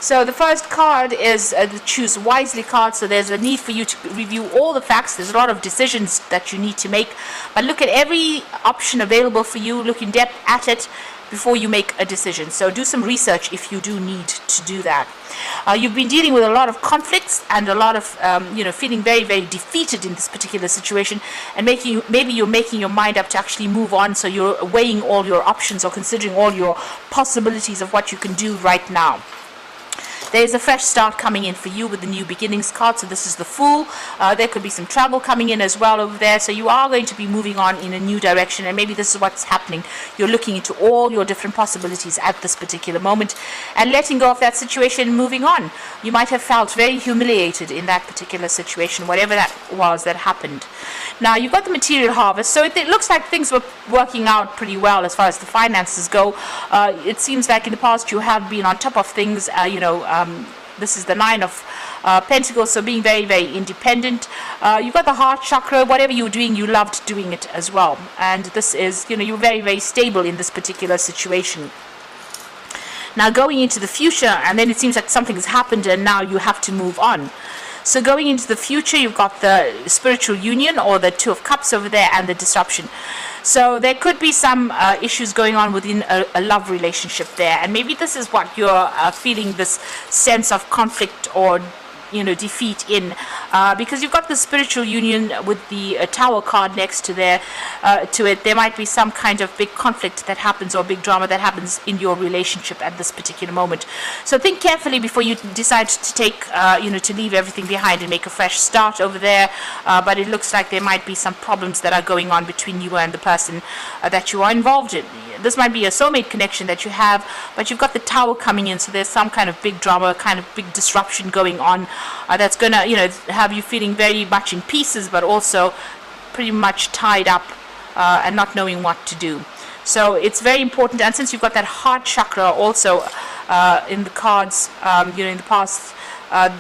So the first card is the choose wisely card. So there's a need for you to review all the facts. There's a lot of decisions that you need to make, but look at every option available for you, look in depth at it before you make a decision. So do some research if you do need to do that. You've been dealing with a lot of conflicts and a lot of feeling very, very defeated in this particular situation, and maybe you're making your mind up to actually move on. So you're weighing all your options or considering all your possibilities of what you can do right now. There's a fresh start coming in for you with the new beginnings card. So this is the Fool. There could be some travel coming in as well over there. So you are going to be moving on in a new direction, and maybe this is what's happening. You're looking into all your different possibilities at this particular moment and letting go of that situation and moving on. You might have felt very humiliated in that particular situation, whatever that was that happened. Now you've got the material harvest. So it looks like things were working out pretty well as far as the finances go. It seems like in the past you have been on top of things, this is the Nine of Pentacles, so being very, very independent. You've got the heart chakra. Whatever you're doing, you loved doing it as well. And this is, you're very, very stable in this particular situation. Now going into the future, and then it seems like something has happened and now you have to move on. So going into the future, you've got the spiritual union, or the Two of Cups over there, and the disruption. So there could be some issues going on within a love relationship there, and maybe this is what you're feeling, this sense of conflict or defeat in, because you've got the spiritual union with the Tower card next to it. There might be some kind of big conflict that happens, or big drama that happens in your relationship at this particular moment. So think carefully before you decide to take to leave everything behind and make a fresh start over there. But it looks like there might be some problems that are going on between you and the person that you are involved in. This might be a soulmate connection that you have, but you've got the Tower coming in, so there's some kind of big drama, kind of big disruption going on that's going to have you feeling very much in pieces, but also pretty much tied up and not knowing what to do. So it's very important, and since you've got that heart chakra also in the cards, in the past,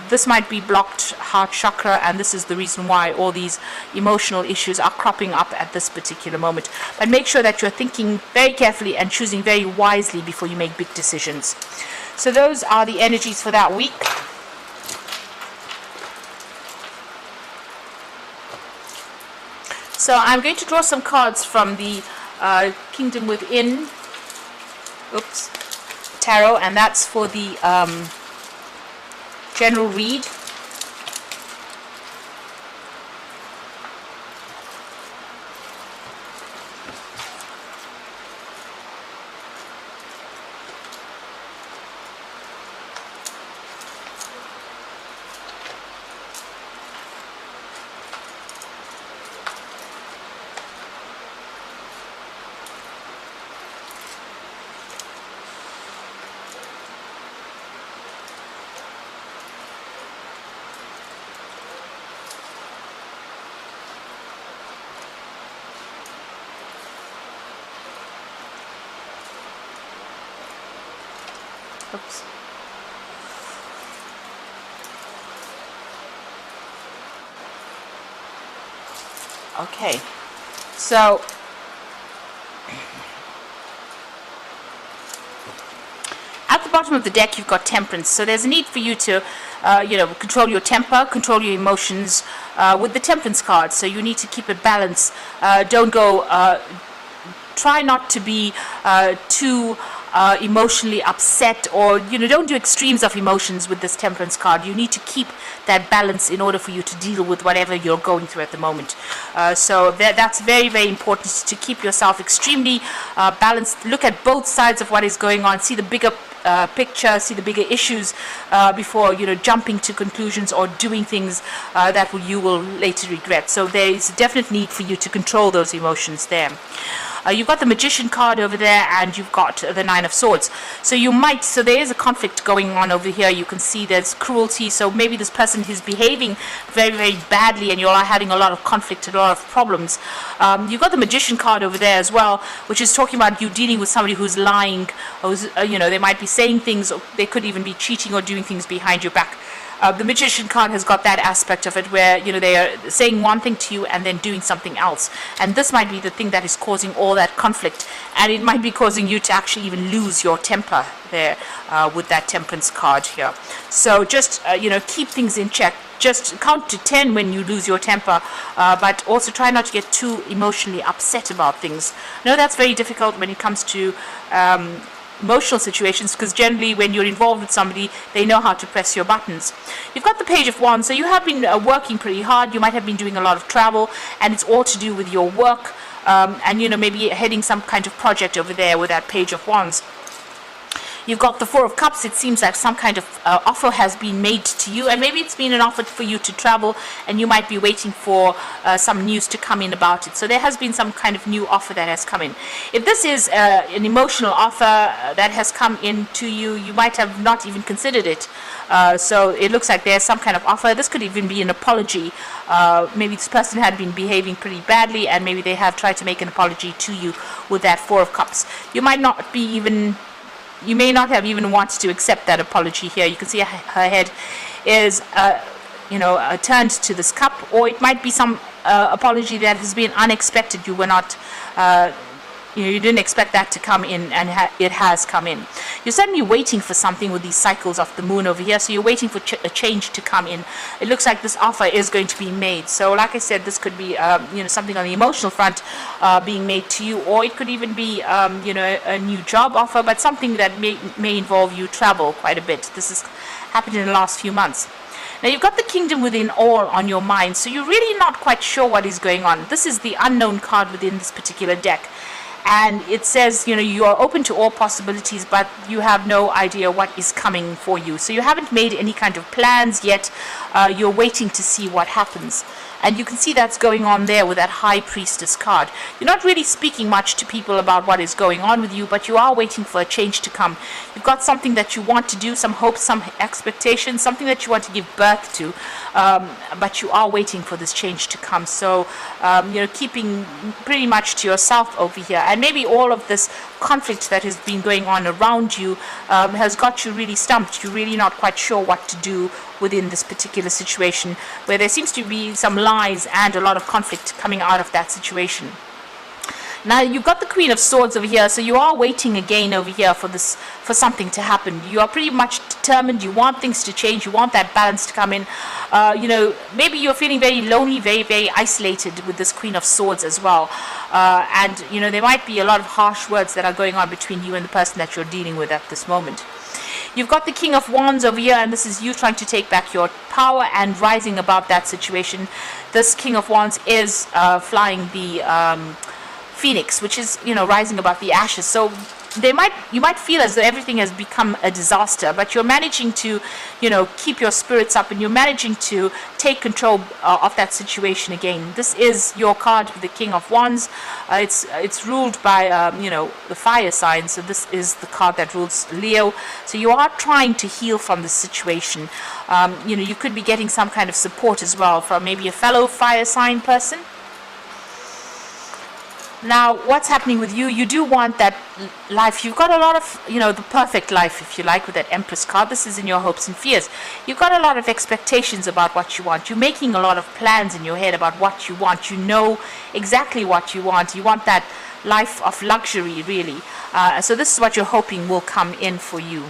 this might be blocked heart chakra, and this is the reason why all these emotional issues are cropping up at this particular moment. But make sure that you're thinking very carefully and choosing very wisely before you make big decisions. So those are the energies for that week. So I'm going to draw some cards from the Kingdom Within Tarot, and that's for the general read. Oops. Okay, so at the bottom of the deck you've got Temperance. So there's a need for you to control your temper, control your emotions with the Temperance card. So you need to keep it balanced. Don't go try not to be too emotionally upset, or don't do extremes of emotions with this Temperance card. You need to keep that balance in order for you to deal with whatever you're going through at the moment. So that's very, very important, to keep yourself extremely balanced. Look at both sides of what is going on, see the bigger picture, see the bigger issues before jumping to conclusions or doing things that you will later regret. So there is a definite need for you to control those emotions there. You've got the Magician card over there, and you've got the Nine of Swords. So there is a conflict going on over here. You can see there's cruelty. So maybe this person is behaving very, very badly, and you are having a lot of conflict, a lot of problems. You've got the Magician card over there as well, which is talking about you dealing with somebody who's lying, who's, they might be saying things, or they could even be cheating or doing things behind your back. The Magician card has got that aspect of it where they are saying one thing to you and then doing something else, and this might be the thing that is causing all all that conflict, and it might be causing you to actually even lose your temper there with that Temperance card here. So just keep things in check. Just count to 10 when you lose your temper, but also try not to get too emotionally upset about things. I know that's very difficult when it comes to emotional situations, because generally when you're involved with somebody, they know how to press your buttons. You've got the Page of Wands, so you have been working pretty hard. You might have been doing a lot of travel, and it's all to do with your work, and maybe heading some kind of project over there with that Page of Wands. You've got the Four of Cups. It seems like some kind of offer has been made to you, and maybe it's been an offer for you to travel, and you might be waiting for some news to come in about it. So there has been some kind of new offer that has come in. If this is an emotional offer that has come in to you, you might have not even considered it. So it looks like there's some kind of offer. This could even be an apology. Maybe this person had been behaving pretty badly, and maybe they have tried to make an apology to you with that Four of Cups. You may not have even wanted to accept that apology here. You can see her head is, turned to this cup, or it might be some apology that has been unexpected. You were not, you didn't expect that to come in, and it has come in. You're certainly waiting for something with these cycles of the moon over here, so you're waiting for a change to come in. It looks like this offer is going to be made. So like I said, this could be something on the emotional front being made to you, or it could even be a new job offer, but something that may involve you travel quite a bit. This has happened in the last few months. Now you've got the Kingdom within all on your mind, so you're really not quite sure what is going on. This is the unknown card within this particular deck. And it says, you are open to all possibilities, but you have no idea what is coming for you. So you haven't made any kind of plans yet. You're waiting to see what happens. And you can see that's going on there with that High Priestess card. You're not really speaking much to people about what is going on with you, but you are waiting for a change to come. You've got something that you want to do, some hopes, some expectations, something that you want to give birth to, but you are waiting for this change to come. So, keeping pretty much to yourself over here. And maybe all of this conflict that has been going on around you has got you really stumped. You're really not quite sure what to do within this particular situation, where there seems to be some lies and a lot of conflict coming out of that situation. Now you've got the Queen of Swords over here, so you are waiting again over here for something to happen. You are pretty much determined. You want things to change. You want that balance to come in. Maybe you're feeling very lonely, very, very isolated with this Queen of Swords as well. And there might be a lot of harsh words that are going on between you and the person that you're dealing with at this moment. You've got the King of Wands over here, and this is you trying to take back your power and rising above that situation. This King of Wands is flying the Phoenix, which is, rising above the ashes. So you might feel as though everything has become a disaster, but you're managing to, keep your spirits up, and you're managing to take control of that situation again. This is your card with the King of Wands. It's ruled by, the fire sign, so this is the card that rules Leo. So you are trying to heal from the situation. You could be getting some kind of support as well from maybe a fellow fire sign person. Now, what's happening with you? You do want that life. You've got a lot of, the perfect life, if you like, with that Empress card. This is in your hopes and fears. You've got a lot of expectations about what you want. You're making a lot of plans in your head about what you want. You know exactly what you want. You want that life of luxury, really. So this is what you're hoping will come in for you.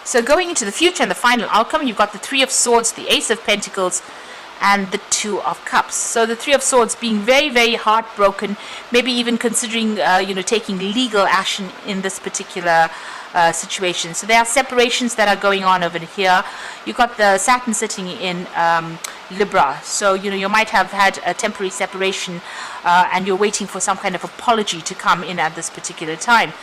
So going into the future and the final outcome, you've got the Three of Swords, the Ace of Pentacles, and the Two of Cups. So the Three of Swords being very, very heartbroken, maybe even considering, taking legal action in this particular situation. So there are separations that are going on over here. You've got the Saturn sitting in Libra. So, you might have had a temporary separation and you're waiting for some kind of apology to come in at this particular time.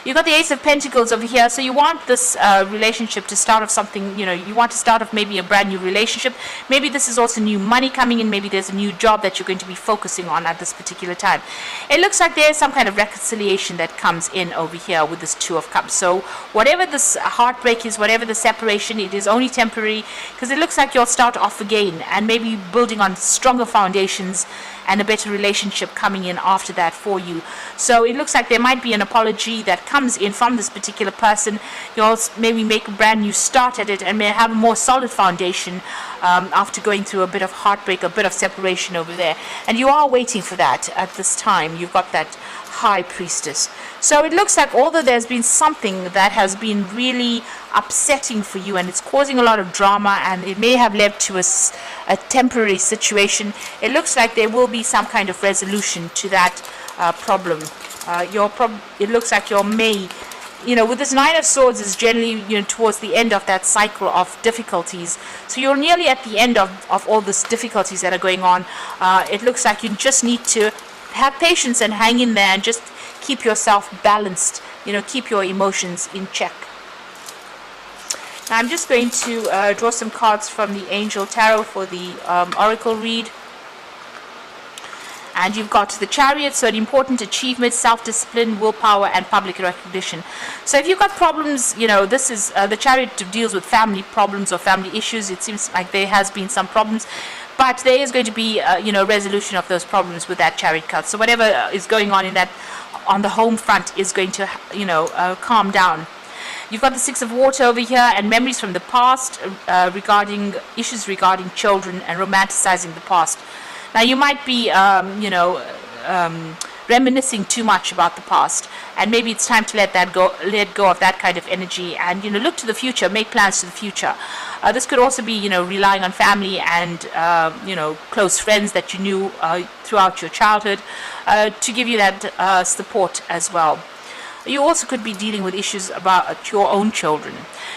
You've got the Ace of Pentacles over here, so you want this relationship to start off something, you want to start off maybe a brand new relationship. Maybe this is also new money coming in. Maybe there's a new job that you're going to be focusing on at this particular time. It looks like there's some kind of reconciliation that comes in over here with this Two of Cups. So whatever this heartbreak is, whatever the separation, it is only temporary, because it looks like you'll start off again and maybe building on stronger foundations and a better relationship coming in after that for you. So it looks like there might be an apology that comes in from this particular person. You'll maybe make a brand new start at it and may have a more solid foundation after going through a bit of heartbreak, a bit of separation over there. And you are waiting for that at this time. You've got that High Priestess. So it looks like although there's been something that has been really upsetting for you and it's causing a lot of drama and it may have led to a temporary situation, it looks like there will be some kind of resolution to that problem. It looks like your May, with this Nine of Swords is generally, towards the end of that cycle of difficulties. So you're nearly at the end of all these difficulties that are going on. It looks like you just need to have patience and hang in there and just keep yourself balanced, keep your emotions in check. Now I'm just going to draw some cards from the Angel Tarot for the Oracle read. And you've got the Chariot, so an important achievement, self-discipline, willpower, and public recognition. So if you've got problems, this is the Chariot deals with family problems or family issues. It seems like there has been some problems, but there is going to be, resolution of those problems with that Chariot card. So whatever is going on on the home front is going to, calm down. You've got the Six of Water over here and memories from the past regarding issues regarding children and romanticizing the past. Now you might be, reminiscing too much about the past, and maybe it's time to let go of that kind of energy, and look to the future, make plans to the future. This could also be, relying on family and close friends that you knew throughout your childhood to give you that support as well. You also could be dealing with issues about your own children.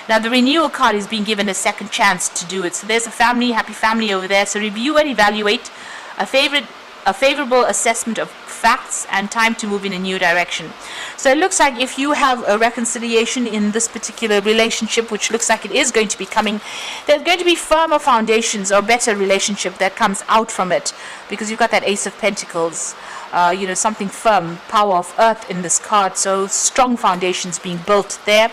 Now the Renewal card is being given a second chance to do it. So there's a happy family over there. So review and evaluate, a favorable assessment of facts, and time to move in a new direction. So it looks like if you have a reconciliation in this particular relationship, which looks like it is going to be coming, there's going to be firmer foundations or better relationship that comes out from it, because you've got that Ace of Pentacles, something firm, Power of Earth in this card. So strong foundations being built there,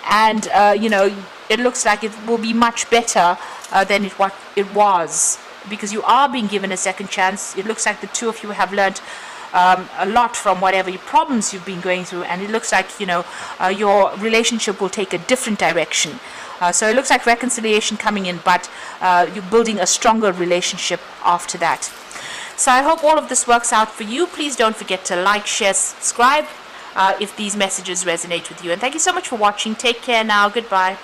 and it looks like it will be much better than what it was, because you are being given a second chance. It looks like the two of you have learned a lot from whatever problems you've been going through, and it looks like your relationship will take a different direction. So it looks like reconciliation coming in, but you're building a stronger relationship after that. So I hope all of this works out for you. Please don't forget to like, share, subscribe if these messages resonate with you. And thank you so much for watching. Take care now. Goodbye.